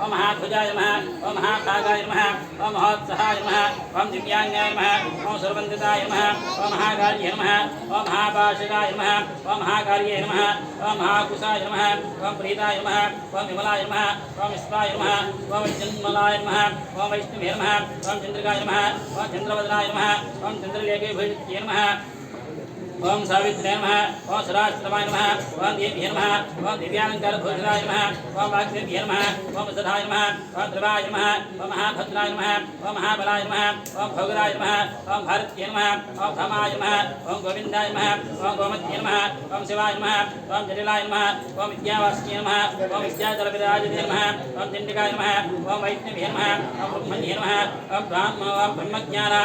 ओम महाध्वजाय नमः ओम महाकागाय नमः ओम महोत्सहाय नमः ओम दिव्यांगाय नमः ओम सर्ववन्दिताय नमः ओम महाकाल्ये नमः ओम महापाशकाय नमः ओम महाकार्ये नमः ओम महाकुशाय नमः ओम प्रीताय नमः ओम विमलाय नमः ओम विश्वाय नमः ओम वैष्णवलाय नमः ओम वैष्णवे नमः ओम चंद्रिकाय नमः ओम चंद्रवदनाय नमः ओम चंद्रलेखे भूषित्ये नमः ओम सावित्र्य नमः ओम सदाशिवाय नमः ओम देव्ये नमः ओम दिव्यालंकार भूषणाय नमः ओम वाग्देव्ये नमः ओम सदाय नमः ओम ध्रुवाय नमः ओम महाभद्राय नमः ओम महाबलाय नमः ओम भोगराय नमः ओम भारत्ये नमः ओम धमाय नमः ओम गोविंदाय नमः ओम गोमत्ये नमः ओम शिवाय नमः ओम जलिलाय नमः ओम विद्यावास्ये नमः ओम विद्याजलविराजते नमः ओम चंडिकाय नमः ओम वैष्णवे नमः ओम ब्रह्मण्ये नमः ओम ब्रह्मज्ञान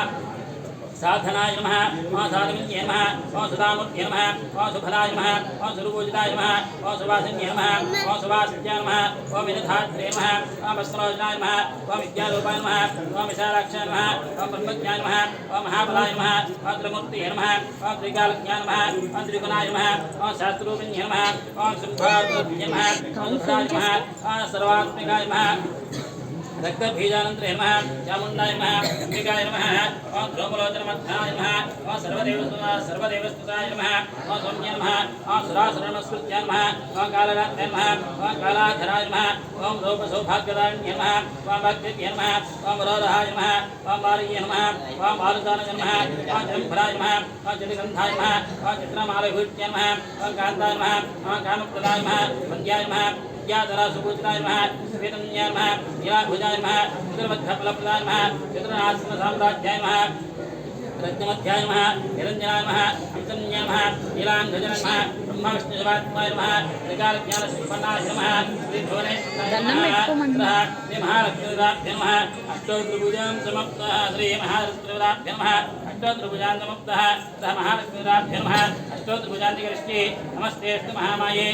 साधनाय नमः ओम साधुन्ये नमः ओम सुधामूर्ते नमः ओम सुफलाय नमः ओम सुरपूजिताय नमः ओम सुवासिन्ये नमः ओम सुवासित्याय नमः ओम विनिधात्रे नमः ओम वस्त्रोजनाय नमः ओम विद्यारूपाय नमः ओम विशालाक्षाय नमः ओम ब्रह्मज्ञाय नमः ओम महाबलाय नमः ओम त्रिमूर्तये नमः ओम त्रिकालज्ञाय नमः ओम त्रिगुणाय नमः ओम शास्त्ररूपिण्ये नमः ओम शुभारूपिण्ये नमः ओम सुराय नमः ओम सर्वात्मिकाय नमः रक्तबीजानंतरे नमः चामुण्डाय नमः अंबिकाय नमः ओम ध्रुवलोचनमध्याय नमः ओम सर्वदेवस्तुताय नमः ओम सौम्याय नमः ओम सुरासुरनमस्कृत्याय नमः ओम कालरात्रे नमः ओम कालाधराय नमः ओम रूपसौभाग्यदायिन्ये नमः ओम भक्तिभ्ये नमः ओम वरोधाय नमः ओम वार्ये नमः ओम बालुदानाय नमः ओम जलंभराय नमः ओम जलगन्धाय नमः ओम चित्रमालभूत्याय नमः ओम कान्ताय नमः ओम कामप्रदाय नमः वन्द्याय नमः विद्याधरा सुपूजिताय नमः वेदन्याय नमः नीलाभुजाय नमः चतुर्मध्यफलप्रदाय नमः चतुराश्रमसाम्राज्याय नमः रत्नमध्याय नमः निरञ्जनाय नमः अंसन्याय नमः नीलाङ्गजनाय नमः ब्रह्मविष्णुशिवात्माय नमः त्रिकालज्ञानसम्पन्नाय नमः श्रीभुवनेश्वराय नमः श्रीमहालक्ष्मीदाभ्य नमः अष्टोत्तरभुजां समाप्तः श्रीमहालक्ष्मीदाभ्य नमः अष्टोत्तरभुजां समाप्तः सः महालक्ष्मीदाभ्य नमः अष्टोत्तरभुजान्तिकरिष्टे नमस्तेऽस्तु महामाये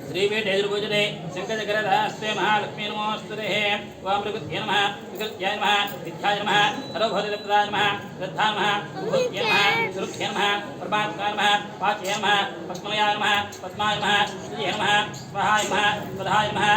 श्रीपीठेर्भुजते शङ्खचक्रधरस्ते महालक्ष्मी नमोऽस्तुते ओम प्रकृत्यै नमः विकृत्यै नमः विद्याय नमः सर्वभूतप्रदाय नमः श्रद्धाय नमः विभूत्यै नमः सुरुख्यै नमः परमात्माय नमः वाच्यै नमः पद्मयाय नमः पद्माय नमः श्रिये नमः स्वाहाय नमः स्वधाय नमः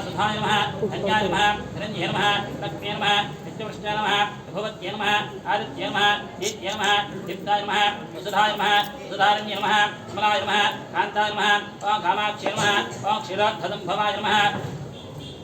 सुधाय नमः धन्याय नमः धनञ्जय नमः लक्ष्म्यै नमः नित्यवृष्टाय नमः भगवत्यै नमः आदित्यै नमः दैत्यै नमः दीप्ताय नमः वसुधाय नमः सुधारण्यै नमः कमलाय नमः कान्ताय नमः ओम कामाक्ष्यै नमः ओम क्षीरोद्धतम्भवाय नमः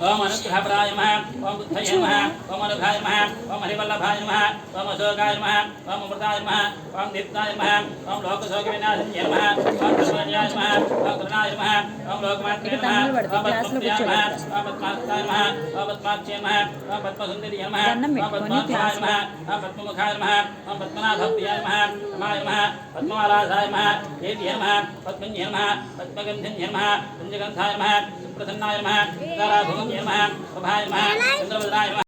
ओम अनुग्रहपराय नमः ओम बुद्धये नमः ओम अनुघाय नमः ओम हरिवल्लभाय नमः ओम अशोकाय नमः ओम अमृताय नमः ओम दीप्ताय नमः ओम लोकशोकविनाशिन्ये नमः ओम धर्मज्ञाय नमः ओम करुणाय नमः ओम लोकमात्रे नमः ओम पद्मप्रियाय नमः ओम पद्मार्ताय नमः ओम पद्माक्ष्ये नमः ओम पद्मसुन्दर्ये नमः ओम पद्मार्ताय नमः ओम पद्ममुखाय नमः ओम पद्मनाभप्रियाय नमः रमाय नमः पद्मवाराधाय नमः देव्ये नमः पद्मन्ये नमः पद्मगन्धिन्ये नमः पञ्चगन्धाय नमः सुप्रसन्नाय नमः ताराधूम्ये नमः प्रभाय नमः चन्द्रवदनाय नमः।